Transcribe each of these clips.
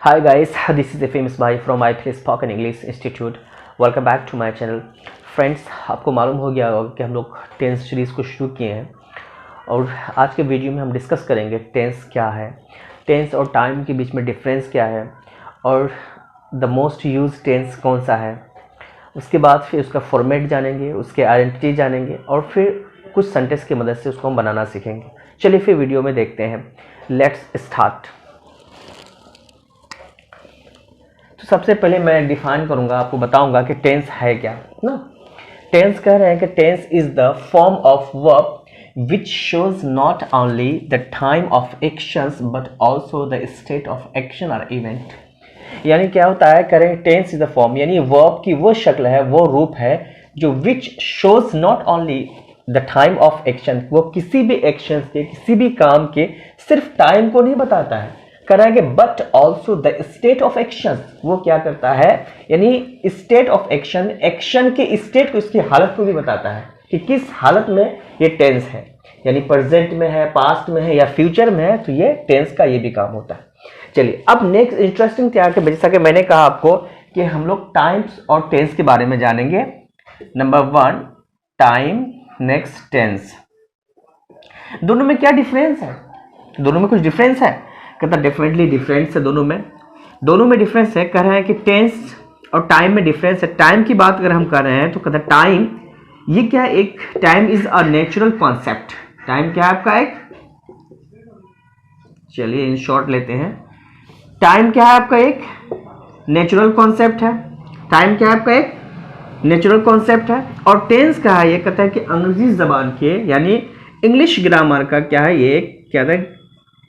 Hi guys, this is the famous Bhai from iPlay Spoken English Institute. Welcome back to my channel. Friends, आपको मालूम हो गया होगा कि हम लोग टेंस सीरीज़ को शुरू किए हैं और आज के वीडियो में हम डिस्कस करेंगे टेंस क्या है, टेंस और टाइम के बीच में डिफरेंस क्या है और द मोस्ट यूज टेंस कौन सा है। उसके बाद फिर उसका फॉर्मेट जानेंगे, उसके आइडेंटिटी जानेंगे और फिर कुछ सेंटेंस की मदद से उसको हम बनाना सीखेंगे। चलिए फिर वीडियो में देखते हैं। Let's start. तो सबसे पहले मैं डिफाइन करूंगा, आपको बताऊंगा कि टेंस है क्या ना। टेंस कह रहे हैं कि tense is the form of verb which shows not only the time of actions but also the state of action और इवेंट। यानी क्या होता है, करें टेंस इज द फॉर्म यानी वर्ब की वो शक्ल है, वो रूप है जो which shows not only the time of action, वो किसी भी एक्शन के, किसी भी काम के सिर्फ टाइम को नहीं बताता है, करेंगे but also the state of action. वो क्या करता है, यानी स्टेट ऑफ एक्शन, एक्शन के स्टेट को, इसकी हालत को भी बताता है कि किस हालत में ये टेंस है, यानी प्रेजेंट में है, पास्ट में है या फ्यूचर में है। तो ये टेंस का ये भी काम होता है। चलिए अब नेक्स्ट इंटरेस्टिंग क्या है, जैसा कि मैंने कहा आपको कि हम लोग टाइम्स और टेंस के बारे में जानेंगे। Number 1 time, next tense. दोनों में क्या डिफरेंस है, दोनों में कुछ डिफरेंस है, कहता डेफिनेटली डिफरेंस है दोनों में डिफरेंस है। कह रहे हैं कि टेंस और टाइम में डिफरेंस है। टाइम की बात अगर हम कर रहे हैं तो कहता टाइम, ये क्या, एक time is a natural concept. Time क्या है आपका एक, चलिए इन शॉर्ट लेते हैं। टाइम क्या है आपका एक नेचुरल कॉन्सेप्ट है। टाइम क्या है आपका एक नेचुरल कॉन्सेप्ट है। और टेंस का है, ये कहता है कि अंग्रेजी जबान के यानी इंग्लिश ग्रामर का क्या है, ये क्या है,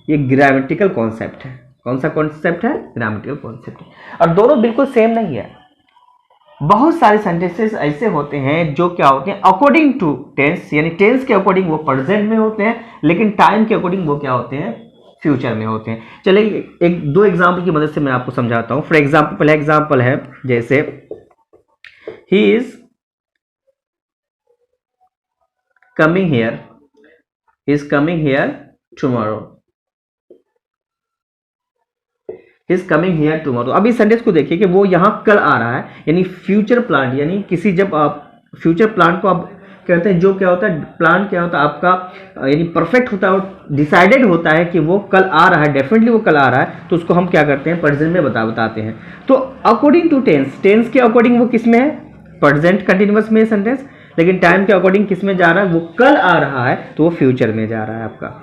ये ग्रामेटिकल कॉन्सेप्ट है। कौन सा कॉन्सेप्ट है, ग्रामेटिकल कॉन्सेप्ट है। और दोनों बिल्कुल सेम नहीं है। बहुत सारे सेंटेंसेस ऐसे होते हैं जो क्या होते हैं अकॉर्डिंग टू टेंस, यानी टेंस के अकॉर्डिंग वो प्रेजेंट में होते हैं, लेकिन टाइम के अकॉर्डिंग वो क्या होते हैं, फ्यूचर में होते हैं। चलिए एक दो एग्जाम्पल की मदद से मैं आपको समझाता हूं। फॉर एग्जाम्पल, पहला एग्जाम्पल है जैसे he is coming here, is coming here tomorrow, is coming here tomorrow. अब इस सेंटेंस को देखिए कि वो यहां कल आ रहा है, यानी फ्यूचर प्लान, यानी किसी, जब आप फ्यूचर प्लान को आप कहते हैं, जो क्या होता है प्लान क्या होता है आपका, यानी परफेक्ट होता है, डिसाइडेड होता है कि वो कल आ रहा है, डेफिनेटली वो कल आ रहा है, तो उसको हम क्या करते हैं, प्रेजेंट में बताते हैं। तो अकॉर्डिंग टू टेंस, टेंस के अकॉर्डिंग वो किस में है, प्रेजेंट कंटिन्यूअस में सेंटेंस, लेकिन टाइम के अकॉर्डिंग किस में जा रहा है, वो कल आ रहा है तो वो फ्यूचर में जा रहा है आपका।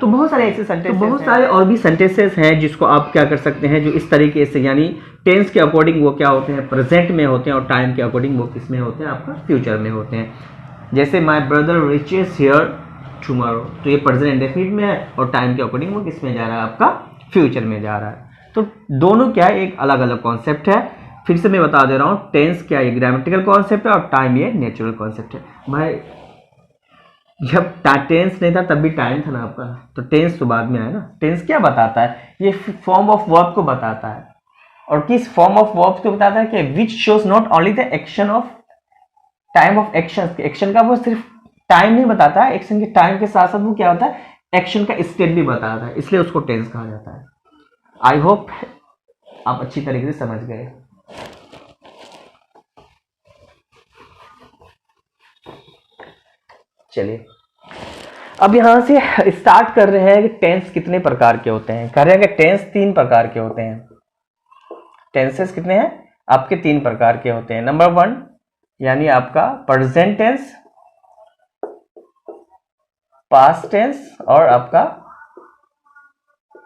तो बहुत सारे ऐसे सेंटेंस, तो बहुत सारे और भी सेंटेंसेस हैं जिसको आप क्या कर सकते हैं, जो इस तरीके से, यानी टेंस के अकॉर्डिंग वो क्या होते हैं, प्रेजेंट में होते हैं, और टाइम के अकॉर्डिंग वो किस में होते हैं, आपका फ्यूचर में होते हैं। जैसे my brother reaches here tomorrow, तो ये प्रेजेंट इंडेफिनिट में है और टाइम के अकॉर्डिंग वो किस में जा रहा है, आपका फ्यूचर में जा रहा है। तो दोनों क्या है, एक अलग अलग कॉन्सेप्ट है। फिर से मैं बता दे रहा हूँ, टेंस क्या है, ग्रामेटिकल कॉन्सेप्ट है और टाइम ये नेचुरल कॉन्सेप्ट है। भाई जब टेंस नहीं था तब भी टाइम था ना आपका, तो टेंस तो बाद में आया ना। टेंस क्या बताता है, ये फॉर्म ऑफ वर्ब को बताता है, और किस फॉर्म ऑफ वर्ब को बताता है कि विच shows not only the action of time of action. Action का वो सिर्फ टाइम नहीं बताता है, एक्शन के टाइम के साथ साथ वो क्या होता है, एक्शन का स्टेट भी बताता है, इसलिए उसको टेंस कहा जाता है। आई होप आप अच्छी तरीके से समझ गए। चलिए अब यहां से स्टार्ट कर रहे हैं कि टेंस कितने प्रकार के होते हैं। कह रहे हैं कि टेंस 3 प्रकार के होते हैं। टेंसेस कितने हैं आपके, 3 प्रकार के होते हैं। नंबर 1 यानी आपका प्रेजेंट टेंस, पास्ट टेंस और आपका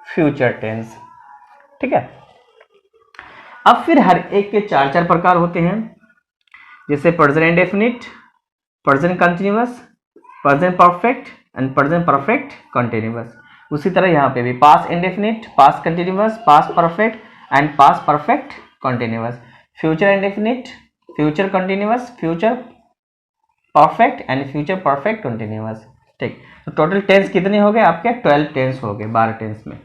फ्यूचर टेंस। ठीक है, अब फिर हर एक के 4 प्रकार होते हैं, जैसे present indefinite, present continuous, present perfect and present perfect continuous. उसी तरह यहाँ पे भी past indefinite, past continuous, past perfect and past perfect continuous, future indefinite, future continuous, future perfect and future perfect continuous. ठीक, तो टोटल टेंस कितने हो गए आपके, 12 टेंस हो गए, 12 टेंस में।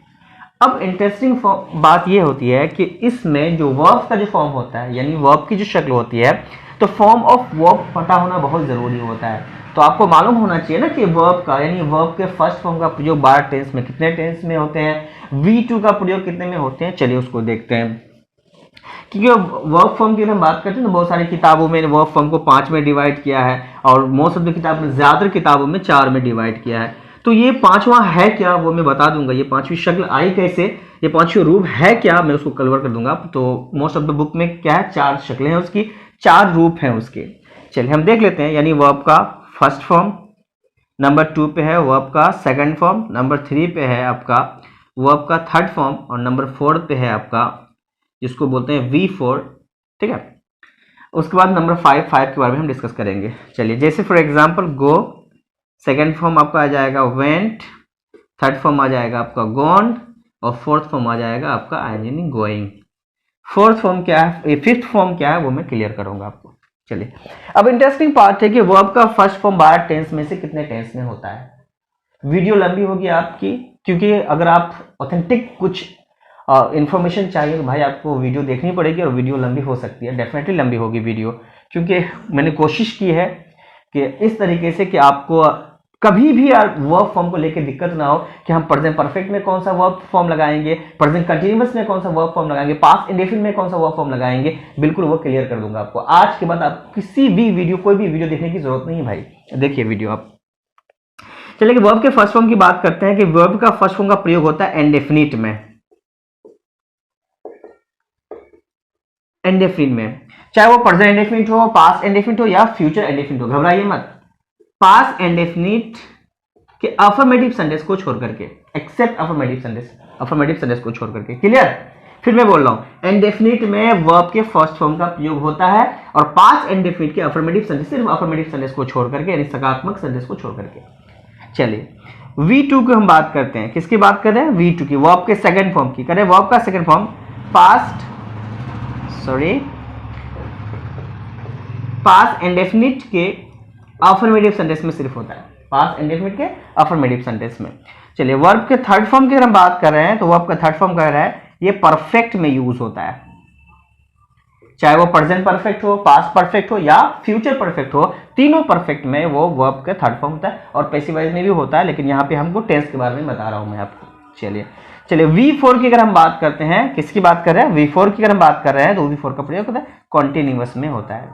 अब इंटरेस्टिंग बात ये होती है कि इसमें जो वर्ब का जो फॉर्म होता है, यानी वर्ब की जो शक्ल होती है, तो फॉर्म ऑफ वर्ब पता होना बहुत जरूरी होता है। तो आपको मालूम होना चाहिए ना कि वर्ब का यानी वर्ब के फर्स्ट फॉर्म का प्रयोग 12 टेंस में कितने टेंस में होते हैं, V2 का प्रयोग कितने में होते हैं। चलिए उसको देखते हैं। क्योंकि वर्ब फॉर्म की हम बात करते हैं तो बहुत सारी किताबों में वर्ब फॉर्म को 5 में डिवाइड किया है और मोस्ट ऑफ द किताब में, ज्यादातर किताबों में 4 में डिवाइड किया है। तो ये पांचवा है क्या वो मैं बता दूंगा, ये पांचवी शक्ल आई कैसे, ये पांचवी रूप है क्या, मैं उसको कवर कर दूंगा। तो मोस्ट ऑफ द बुक में क्या है, 4 शक्लें हैं उसकी, 4 रूप हैं उसके। चलिए हम देख लेते हैं। यानी वर्ब का फर्स्ट फॉर्म, नंबर 2 पे है वर्ब का सेकंड फॉर्म, नंबर 3 पे है आपका वर्ब का थर्ड फॉर्म और नंबर 4 पे है आपका जिसको बोलते हैं V4। ठीक है, उसके बाद नंबर 5 के बारे में हम डिस्कस करेंगे। चलिए जैसे for example go, second form आपका आ जाएगा वेंट, थर्ड फॉर्म आ जाएगा आपका गॉन और फोर्थ फॉर्म आ जाएगा आपका I mean going. Fourth form क्या है, फिफ्थ फॉर्म क्या है वो मैं क्लियर करूंगा आपको। चलिए अब इंटरेस्टिंग पार्ट है कि वर्ब का फर्स्ट फॉर्म 12 टेंस में से कितने टेंस में होता है। वीडियो लंबी होगी आपकी, क्योंकि अगर आप ऑथेंटिक कुछ इंफॉर्मेशन चाहिए तो भाई आपको वीडियो देखनी पड़ेगी और वीडियो लंबी हो सकती है, डेफिनेटली लंबी होगी वीडियो, क्योंकि मैंने कोशिश की है कि इस तरीके से कि आपको कभी भी वर्ब फॉर्म को लेकर दिक्कत ना हो कि हम प्रेजेंट परफेक्ट में कौन सा वर्ब फॉर्म लगाएंगे, प्रेजेंट कंटीन्यूअस में कौन सा वर्ब फॉर्म लगाएंगे, पास्ट इंडेफिनिट में कौन सा वर्ब फॉर्म लगाएंगे, बिल्कुल वो क्लियर कर दूंगा आपको। आज के बाद आप किसी भी वीडियो, कोई भी वीडियो देखने की जरूरत नहीं है भाई, देखिए वीडियो आप। चलिए वर्ब के फर्स्ट फॉर्म की बात करते हैं कि वर्ब का फर्स्ट फॉर्म का प्रयोग होता है इंडेफिनिट में, इंडेफिनिट में, चाहे वो प्रेजेंट इंडेफिनिट हो, पास्ट इंडेफिनिट हो या फ्यूचर इंडेफिनिट हो, घबराइए मत। पास्ट इंडेफिनिट के अफर्मेटिव सेंटेंस को छोड़ करके, एक्सेप्ट अफर्मेटिव सेंटेंस को छोड़ करके, क्लियर। फिर मैं बोल रहा हूं इंडेफिनिट में वर्ब के फर्स्ट फॉर्म का प्रयोग होता है और पास्ट इंडेफिनिट के अफर्मेटिव सेंटेंस, सिर्फ अफर्मेटिव सेंटेंस को छोड़ करके यानी सकारात्मक सेंटेंस को छोड़ करके। चलिए V2 की हम बात करते हैं, किसकी बात कर रहे हैं, V2 की, वर्ब के सेकंड फॉर्म की करें। वर्ब का सेकंड फॉर्म पास्ट इंडेफिनिट के अफर्मेटिव सेंटेंस में सिर्फ होता है, पास्ट इंडेफिनिट के अफर्मेटिव सेंटेंस में। चलिए वर्ब के थर्ड फॉर्म की अगर हम बात कर रहे हैं तो वर्ब का थर्ड फॉर्म कह रहा है ये परफेक्ट में यूज होता है, चाहे वो प्रेजेंट परफेक्ट हो, पास्ट परफेक्ट हो या फ्यूचर परफेक्ट हो, तीनों परफेक्ट में वो वर्ब का थर्ड फॉर्म होता है और पैसिव वॉइस में भी होता है, लेकिन यहाँ पे हमको टेंस के बारे में बता रहा हूं मैं आपको। चलिए V4 की अगर हम बात करते हैं, किसकी बात कर रहे हैं, V4 की अगर हम बात कर रहे हैं तो V4 का प्रयोग होता है कॉन्टिन्यूअस में होता है,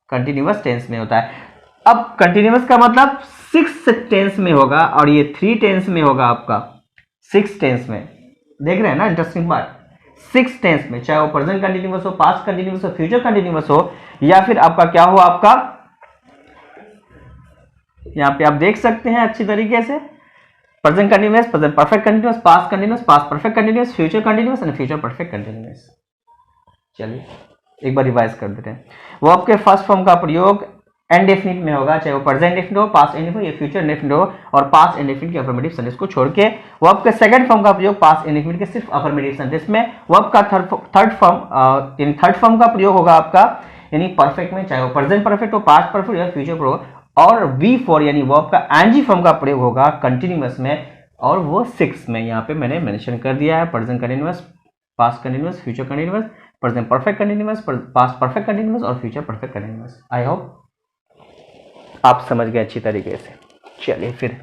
कंटिन्यूअस टेंस में होता है। अब कंटिन्यूअस का मतलब 6 टेंस में होगा और ये 3 टेंस में होगा आपका 6 टेंस में, देख रहे हैं ना इंटरेस्टिंग बात, 6 टेंस में, चाहे वो प्रेजेंट कंटिन्यूअस हो, पास्ट कंटिन्यूअस हो, फ्यूचर कंटिन्यूअस हो या फिर आपका क्या हो, आपका यहां पे आप देख सकते हैं अच्छी तरीके से present continuous, present perfect continuous, past continuous, past perfect continuous, future continuous and future perfect continuous. चलिए एक बार रिवाइज कर देते हैं। वर्ब के फर्स्ट फॉर्म का प्रयोग इंडेफिनिट में होगा, चाहे वो प्रेजेंट इंडेफिनिट हो, पास्ट इंडेफिनिट हो या फ्यूचर इंडेफिनिट हो, और पास्ट इंडेफिनिट के अफर्मेटिव सेंटेंस को छोड़ के। वर्ब के सेकंड फॉर्म का प्रयोग पास्ट इंडेफिनिट के सिर्फ अफर्मेटिव सेंटेंस में। वर्ब का थर्ड फॉर्म का प्रयोग होगा आपका यानी परफेक्ट में, चाहे वो प्रेजेंट परफेक्ट हो, पास्ट परफेक्ट या फ्यूचर हो। और V4 यानी वर्ब का एनजी फॉर्म का प्रयोग होगा कंटिन्यूअस में, और वो 6 में यहाँ पे मैंने मेंशन कर दिया है, present continuous, past continuous, future continuous, present perfect continuous, past perfect continuous और future perfect continuous. I hope आप समझ गए अच्छी तरीके से। चलिए फिर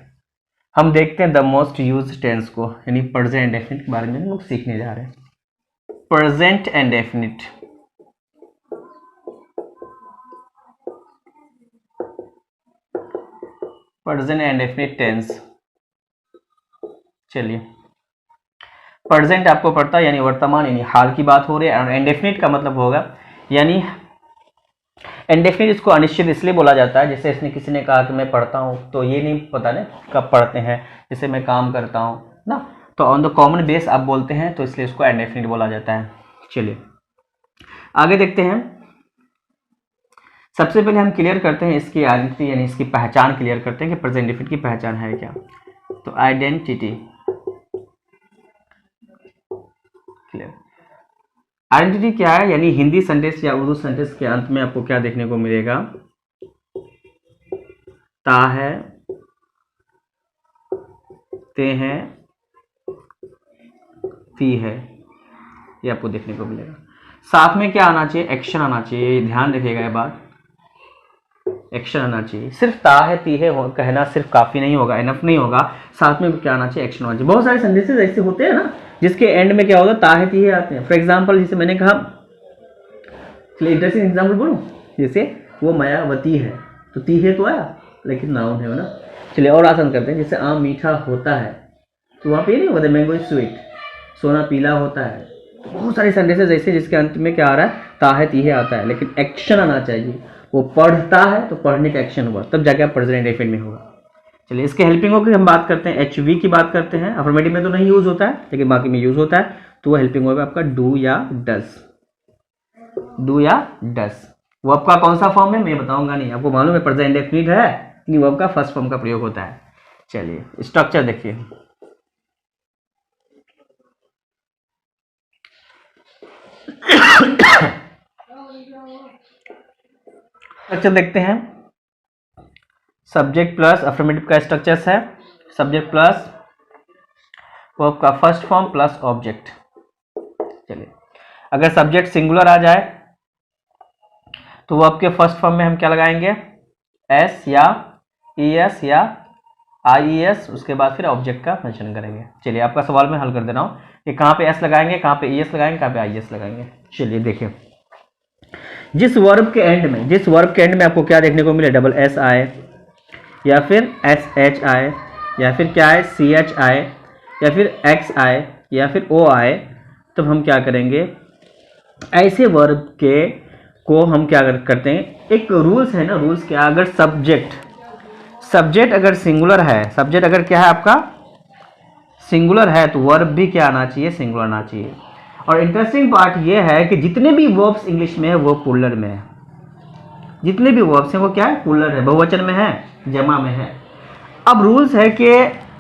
हम देखते हैं द मोस्ट यूज्ड टेंस को, यानी प्रेजेंट इंडेफिनिट के बारे में हम लोग सीखने जा रहे हैं। Present indefinite, present indefinite tense. चलिए प्रेजेंट आपको पढ़ता है यानी वर्तमान यानी हाल की बात हो रही है, और इंडेफिनिट का मतलब होगा यानी इंडेफिनिट, इसको अनिश्चित इसलिए बोला जाता है, जैसे इसने किसी ने कहा कि मैं पढ़ता हूँ तो ये नहीं पता ना कब पढ़ते हैं, जैसे मैं काम करता हूँ ना, तो ऑन द कॉमन बेस आप बोलते हैं तो इसलिए इसको इंडेफिनिट बोला जाता है। चलिए आगे देखते हैं। सबसे पहले हम क्लियर करते हैं इसकी आइडेंटिटी यानी इसकी पहचान क्लियर करते हैं कि प्रेजेंट इंडेफिनिट की पहचान है क्या। तो आइडेंटिटी क्लियर, आइडेंटिटी क्या है, यानी हिंदी सेंटेंस या उर्दू सेंटेंस के अंत में आपको क्या देखने को मिलेगा, ता है, ते हैं, ती है, ये आपको देखने को मिलेगा। साथ में क्या आना चाहिए, एक्शन आना चाहिए, ध्यान रखिएगा ये बात। एक्शन आना चाहिए। सिर्फ ता है ती है कहना सिर्फ काफी नहीं होगा, इनफ नहीं होगा, साथ में क्या आना चाहिए, एक्शन आना चाहिए। बहुत सारे सेंटेंसेस ऐसे होते हैं ना जिसके एंड में क्या होता है, ता है ती है आते हैं। फॉर एग्जाम्पल जैसे मैंने कहा, चलिए इंटरेस्टिंग एग्जाम्पल बोलूं, जैसे वो मायावती है, तो ती है तो आया लेकिन नाउन है ना। चलिए और आसान करते हैं, जैसे आम मीठा होता है तो वहाँ पे ये नहीं होता मैंगो इज स्वीट, सोना पीला होता है। तो बहुत सारे सेंटेंसेस ऐसे जिसके अंत में क्या आ रहा है, ता है ती है आता है, लेकिन एक्शन आना चाहिए। वो पढ़ता है तो पढ़ने का एक्शन हुआ, तब जाके आप प्रेजेंट इंडेफिनिट में होगा। चलिए इसके हेल्पिंगों की हम बात करते हैं, एचवी की बात करते हैं। अफर्मेटिव में तो नहीं यूज होता है लेकिन बाकी में यूज होता है, तो वो हेल्पिंग होगा आपका डू या डज। डू या डज वो आपका कौन सा फॉर्म है मैं बताऊंगा नहीं, आपको मालूम है प्रेजेंट इंडेफिनिट है नहीं, वो आपका फर्स्ट फॉर्म का प्रयोग होता है। चलिए स्ट्रक्चर देखिए, स्ट्रक्चर देखते हैं। सब्जेक्ट प्लस अफर्मेटिव का स्ट्रक्चर है, सब्जेक्ट प्लस वर्ब का फर्स्ट फॉर्म प्लस ऑब्जेक्ट। चलिए अगर सब्जेक्ट सिंगुलर आ जाए तो वर्ब के फर्स्ट फॉर्म में हम क्या लगाएंगे, एस या ई एस या आई ई एस, उसके बाद फिर ऑब्जेक्ट का मेंशन करेंगे। चलिए आपका सवाल मैं हल कर दे रहा हूँ कि कहाँ पे एस लगाएंगे, कहाँ पे ई एस लगाएंगे, कहाँ पे आई एस लगाएंगे। चलिए देखिए, जिस वर्ब के एंड में आपको क्या देखने को मिले, डबल एस आए या फिर एस एच आए या फिर क्या है सी एच आए या फिर एक्स आए या फिर ओ आए, तब हम क्या करेंगे, ऐसे वर्ब के को हम क्या करते हैं, एक रूल्स है ना, रूल्स क्या, अगर सब्जेक्ट अगर सिंगुलर है, सब्जेक्ट अगर क्या है आपका सिंगुलर है, तो वर्ब भी क्या आना चाहिए, सिंगुलर आना चाहिए। और इंटरेस्टिंग पार्ट ये है कि जितने भी वर्ब्स इंग्लिश में है वो प्लूरल में है, जितने भी वर्ब्स हैं वो क्या है, प्लूरल है, बहुवचन में है, जमा में है। अब रूल्स है कि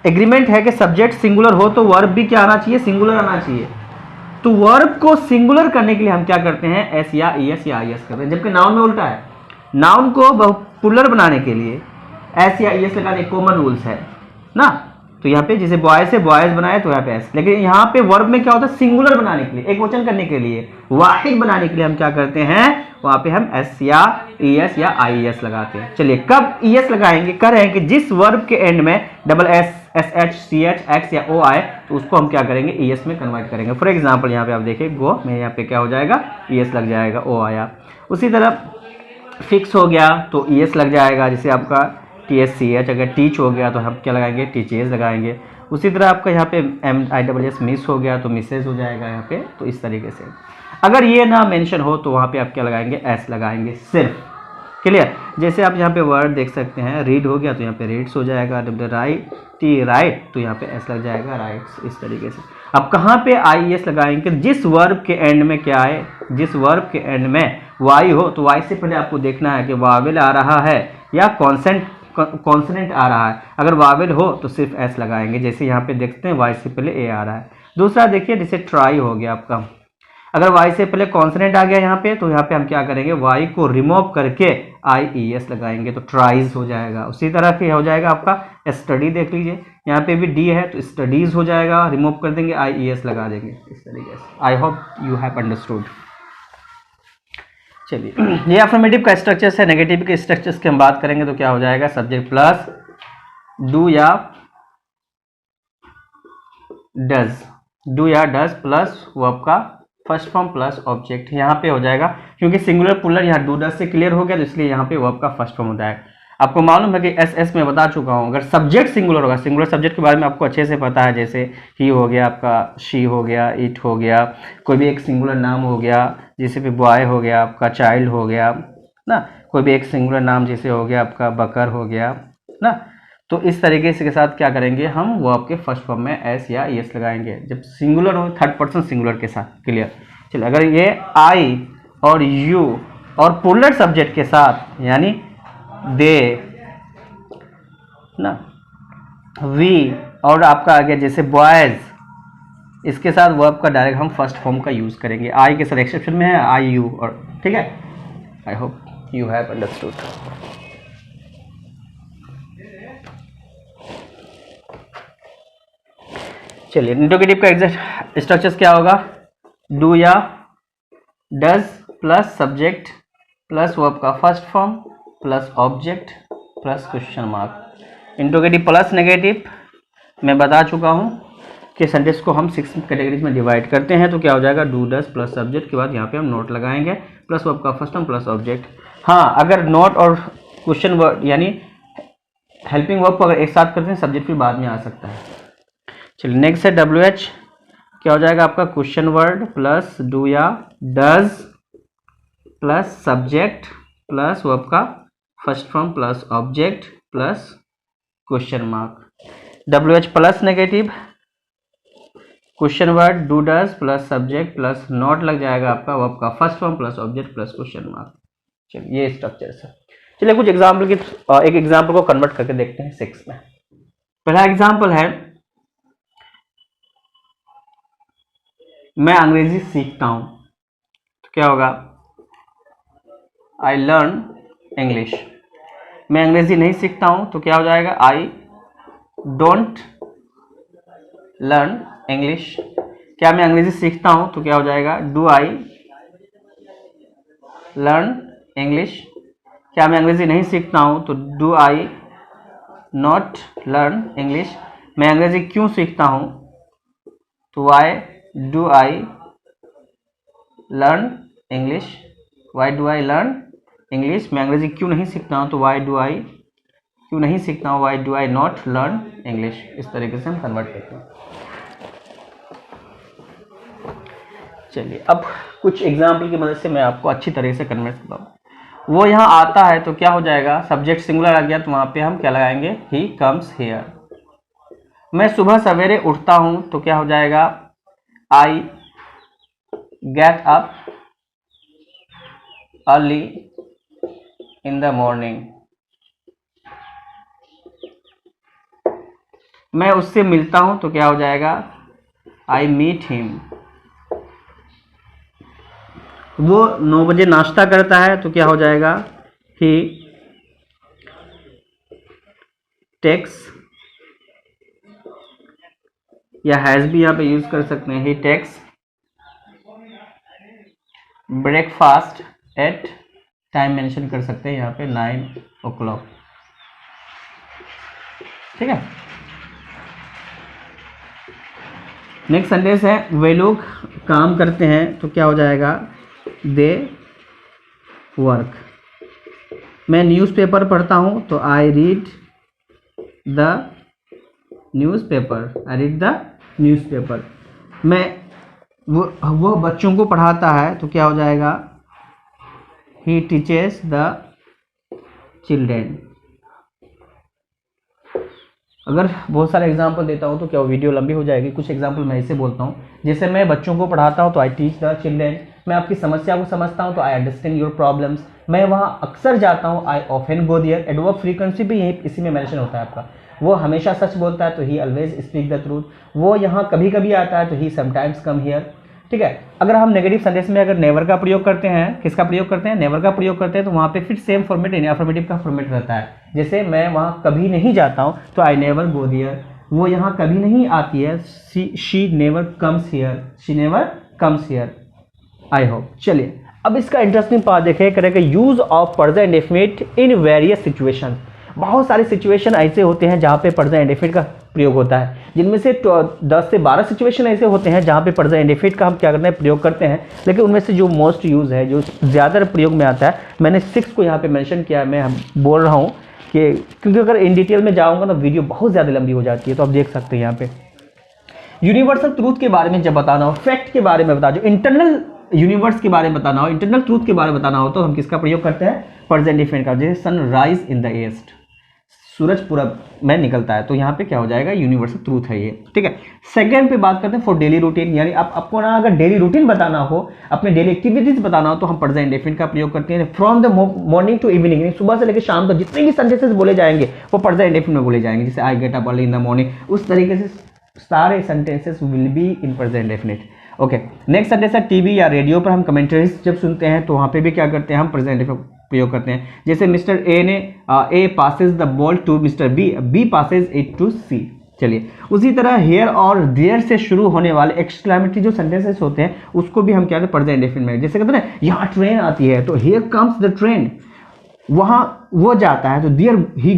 एग्रीमेंट है कि सब्जेक्ट सिंगुलर हो तो वर्ब भी क्या आना चाहिए, सिंगुलर आना चाहिए। तो वर्ब को सिंगुलर करने के लिए हम क्या करते हैं, एस या ई एस या आई एस करते हैं, जबकि नाउन में उल्टा है। नाउन को प्लूरल बनाने के लिए एस या ई एस लगाने कॉमन रूल्स है ना। तो यहाँ पे जैसे बॉयज से बॉयज बनाए तो यहाँ पे एस, लेकिन यहाँ पे वर्ब में क्या होता है, सिंगुलर बनाने के लिए, एक वचन करने के लिए, वाहिद बनाने के लिए हम क्या करते हैं, वहां पे हम एस या ई एस या आई एस लगाते हैं। चलिए कब ई एस लगाएंगे, कह रहे हैं कि जिस वर्ब के एंड में double S S H C H X या ओ आए तो उसको हम क्या करेंगे, ई एस में कन्वर्ट करेंगे। फॉर एग्जाम्पल यहाँ पे आप देखिए गो में यहाँ पे क्या हो जाएगा, ई एस लग जाएगा, ओ आया। उसी तरह फिक्स हो गया तो ई एस लग जाएगा, जैसे आपका टी एस सी एच, अगर टीच हो गया तो हम क्या लगाएंगे, टीचेज लगाएंगे। उसी तरह आपका यहाँ पे M I double S miss हो गया तो मिसेज हो जाएगा यहाँ पे। तो इस तरीके से अगर ये ना मेंशन हो तो वहाँ पे आप क्या लगाएंगे, एस लगाएंगे सिर्फ। क्लियर, जैसे आप यहाँ पे वर्ड देख सकते हैं, रीड हो गया तो यहाँ पे रीड्स हो जाएगा, राइट टी राइट तो यहाँ पे एस लग जाएगा, राइट्स, इस तरीके से। अब कहाँ पे आई एस लगाएंगे, जिस वर्ब के एंड में क्या है, जिस वर्ब के एंड में वाई हो तो वाई से पहले आपको देखना है कि वावेल आ रहा है या कॉन्सोनेंट आ रहा है। अगर वावेल हो तो सिर्फ एस लगाएंगे, जैसे यहाँ पे देखते हैं वाई से पहले ए आ रहा है। दूसरा देखिए जैसे ट्राई हो गया आपका, अगर वाई से पहले कॉन्सोनेंट आ गया यहाँ पे तो यहाँ पे हम क्या करेंगे, वाई को रिमूव करके आई ई एस लगाएंगे तो ट्राइज हो जाएगा। उसी तरह के हो जाएगा आपका स्टडी, देख लीजिए यहाँ पे भी डी है तो स्टडीज हो जाएगा, रिमूव कर देंगे, आई ई एस लगा देंगे, इस तरीके से। आई होप यू हैव अंडरस्टूड। चलिए ये अफर्मेटिव का स्ट्रक्चर्स है। नेगेटिव के स्ट्रक्चर्स की हम बात करेंगे तो क्या हो जाएगा, सब्जेक्ट प्लस डू या डज प्लस वर्ब का फर्स्ट फॉर्म प्लस ऑब्जेक्ट। यहाँ पे हो जाएगा क्योंकि सिंगुलर प्लूरल यहाँ डू डज से क्लियर हो गया तो इसलिए यहाँ पे वर्ब का फर्स्ट फॉर्म होता है। आपको मालूम है कि एस एस में बता चुका हूँ, अगर सब्जेक्ट सिंगुलर होगा, सिंगुलर सब्जेक्ट के बारे में आपको अच्छे से पता है, जैसे ही हो गया आपका, शी हो गया, इट हो गया, कोई भी एक सिंगुलर नाम हो गया, जैसे भी बॉय हो गया आपका, चाइल्ड हो गया ना, कोई भी एक सिंगुलर नाम जैसे हो गया आपका बकर हो गया ना। तो इस तरीके से के साथ क्या करेंगे, हम वर्ब के फर्स्ट फॉर्म में एस या एस लगाएंगे जब सिंगुलर हो, थर्ड पर्सन सिंगुलर के साथ। क्लियर, चलिए अगर ये आई और यू और प्लूरल सब्जेक्ट के साथ यानी दे ना, वी और आपका आ गया जैसे बॉयज, इसके साथ वर्ब का डायरेक्ट हम फर्स्ट फॉर्म का यूज करेंगे। आई के साथ एक्सेप्शन में है आई यू, और ठीक है। I hope you have understood. चलिए इंट्रोगेटिव का एग्जैक्ट स्ट्रक्चर्स क्या होगा, डू या does plus subject plus verb का first form plus object plus question mark. Interrogative plus negative मैं बता चुका हूँ कि सेंटेंस को हम 6 कैटेगरीज में डिवाइड करते हैं। तो क्या हो जाएगा, डू डज प्लस सब्जेक्ट के बाद यहाँ पे हम नोट लगाएंगे प्लस वर्ब का फर्स्ट फॉर्म प्लस ऑब्जेक्ट। हाँ, अगर नोट और क्वेश्चन वर्ड यानी हेल्पिंग वर्ब को अगर एक साथ करते हैं सब्जेक्ट भी बाद में आ सकता है। चलिए नेक्स्ट है WH। क्या हो जाएगा आपका, क्वेश्चन वर्ड प्लस डू या does plus subject plus verb का first form plus object plus question mark. WH plus negative, question word do does plus subject plus not लग जाएगा आपका वर्ब का first form plus object plus question mark. चलिए ये structure है। चलिए कुछ एग्जाम्पल की एक एग्जाम्पल को कन्वर्ट करके देखते हैं 6 में। पहला एग्जाम्पल है, मैं अंग्रेजी सीखता हूं। तो क्या होगा, आई लर्न इंग्लिश। मैं अंग्रेजी नहीं सीखता हूं तो क्या हो जाएगा, आई डोंट लर्न इंग्लिश। क्या मैं अंग्रेजी सीखता हूं तो क्या हो जाएगा, डू आई लर्न इंग्लिश। क्या मैं अंग्रेजी नहीं सीखता हूं तो do I not learn English. मैं अंग्रेजी क्यों सीखता हूं तो why do I learn English. Why do I learn English. मैं अंग्रेजी क्यों नहीं सीखता हूं तो वाई डू आई क्यों नहीं सीखता हूं, why do I not learn English. इस तरीके से हम कन्वर्ट करते हैं। चलिए अब कुछ एग्जाम्पल की मदद से मैं आपको अच्छी तरीके से कन्वर्ट करता हूँ। वो यहाँ आता है तो क्या हो जाएगा, सब्जेक्ट सिंगुलर आ गया तो वहाँ पे हम क्या लगाएंगे, ही कम्स हियर। मैं सुबह सवेरे उठता हूँ तो क्या हो जाएगा, I get up early in the morning. मैं उससे मिलता हूँ तो क्या हो जाएगा, आई मीट हिम। वो 9 बजे नाश्ता करता है तो क्या हो जाएगा, ही टेक्स या हैज भी यहाँ पे यूज कर सकते हैं, he takes breakfast at, time mention कर सकते हैं यहाँ पे 9 o'clock। ठीक है। नेक्स्ट सेंटेंस है, वे लोग काम करते हैं तो क्या हो जाएगा, दे वर्क। मैं न्यूज़पेपर पढ़ता हूं तो I read the newspaper. I read the newspaper. मैं वो बच्चों को पढ़ाता है तो क्या हो जाएगा, ही टीचेस द चिल्ड्रेन। अगर बहुत सारे एग्जाम्पल देता हूँ तो क्या वीडियो लंबी हो जाएगी। कुछ एग्जाम्पल मैं ऐसे बोलता हूँ, जैसे मैं बच्चों को पढ़ाता हूँ तो आई टीच द चिल्ड्रेन। मैं आपकी समस्या को समझता हूँ तो आई अंडरस्टैंड योर प्रॉब्लम्स। मैं वहाँ अक्सर जाता हूँ, I often go there. Adverb frequency भी यही इसी में मेंशन होता है आपका। वो हमेशा सच बोलता है तो ही ऑलवेज स्पीक द ट्रूथ। वो यहाँ कभी कभी आता है तो ही समटाइम्स कम हियर। ठीक है। अगर हम नेगेटिव सेंटेंस में अगर नेवर का प्रयोग करते हैं, किसका प्रयोग करते हैं, नेवर का प्रयोग करते हैं, तो वहाँ पे फिर सेम फॉर्मेट यानी अफर्मेटिव का फॉर्मेट रहता है। जैसे मैं वहाँ कभी नहीं जाता हूँ तो आई नेवर गो देयर। वो यहाँ कभी नहीं आती है, she never comes here. She never comes here. I hope. चलिए अब इसका इंटरेस्टिंग पार्ट देखें, करेंगे use of present indefinite in various situation. बहुत सारे सिचुएशन ऐसे होते हैं जहाँ पे प्रेजेंट इंडेफिनिट का प्रयोग होता है, जिनमें से 10 से 12 सिचुएशन ऐसे होते हैं जहाँ पे प्रेजेंट इंडेफिनिट का हम क्या करते हैं, प्रयोग करते हैं। लेकिन उनमें से जो मोस्ट यूज है, जो ज़्यादा प्रयोग में आता है, मैंने 6 को यहाँ पे मेंशन किया है। मैं बोल रहा हूँ कि क्योंकि अगर इन डिटेल में जाऊँगा तो वीडियो बहुत ज़्यादा लंबी हो जाती है। तो आप देख सकते हैं यहाँ पे यूनिवर्सल ट्रूथ के बारे में जब बताना हो, फैक्ट के बारे में बता, जो इंटरनल यूनिवर्स के बारे में बताना हो, इंटरनल ट्रूथ के बारे में बताना हो, तो हम किसका प्रयोग करते हैं, प्रेजेंट इंडेफिनिट का। जैसे sun rise in the east, सूरज पूरब में निकलता है, तो यहाँ पे क्या हो जाएगा, यूनिवर्सल ट्रूथ है ये। ठीक है। सेकंड पे बात करते हैं फॉर डेली रूटीन, यानी आपको ना अगर डेली रूटीन बताना हो, अपने डेली एक्टिविटीज बताना हो, तो हम प्रेजेंट इंडेफिनिट का प्रयोग करते हैं। From the morning to evening, यानी सुबह से लेकर शाम तक जितने भी सेंटेंसेस बोले जाएंगे वो प्रेजेंट इंडेफिनिट में बोले जाएंगे। जैसे I get up early in the morning, उस तरीके से सारे sentences will be in present indefinite. Okay. Next sentence है टीवी या रेडियो पर हम कमेंटरीज जब सुनते हैं तो वहाँ पे भी क्या करते हैं, हम प्रेजेंट इंडेफिनिट प्रयोग करते हैं। जैसे मिस्टर ए ने A passes the ball to mister B, B passes it to C. चलिए उसी तरह हेयर और देयर से शुरू होने वाले एक्सक्लेमेटरी जो सेंटेंसेस होते हैं उसको भी हम क्या करते हैं, प्रेजेंट इंडेफिनिट में। जैसे कहते हैं ना, यहाँ ट्रेन आती है तो हियर कम्स द ट्रेन। वहाँ वो जाता है, तो देयर ही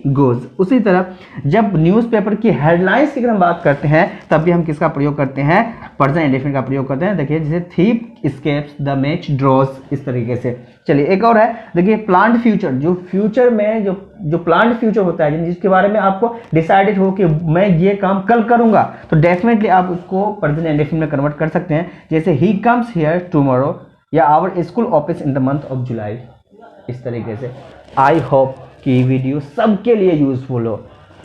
गोज। उसी तरह जब न्यूज़पेपर की हेडलाइंस की अगर हम बात करते हैं तब भी हम किसका प्रयोग करते हैं, प्रेजेंट इंडेफिनिट का प्रयोग करते हैं। देखिए जैसे thief escapes, the match draws, इस तरीके से। चलिए एक और है, देखिए प्लांट फ्यूचर, जो फ्यूचर में जो प्लांट फ्यूचर होता है जिसके बारे में आपको डिसाइडेड हो कि मैं ये काम कल करूंगा, तो डेफिनेटली आप उसको प्रेजेंट इंडेफिनिट में कन्वर्ट कर सकते हैं। जैसे ही कम्स हियर टुमारो, या our school opens in the month of July, इस तरीके से। आई होप कि वीडियो सबके लिए यूज़फुल हो।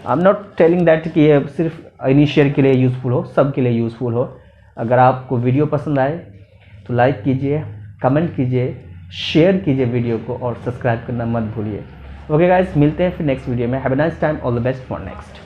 I am not telling that कि ये सिर्फ इनिशियल के लिए यूज़फुल हो, सबके लिए यूज़फुल हो। अगर आपको वीडियो पसंद आए तो लाइक कीजिए, कमेंट कीजिए, शेयर कीजिए वीडियो को, और सब्सक्राइब करना मत भूलिए। ओके गाइस, मिलते हैं फिर नेक्स्ट वीडियो में। Have a nice time, all the best for next.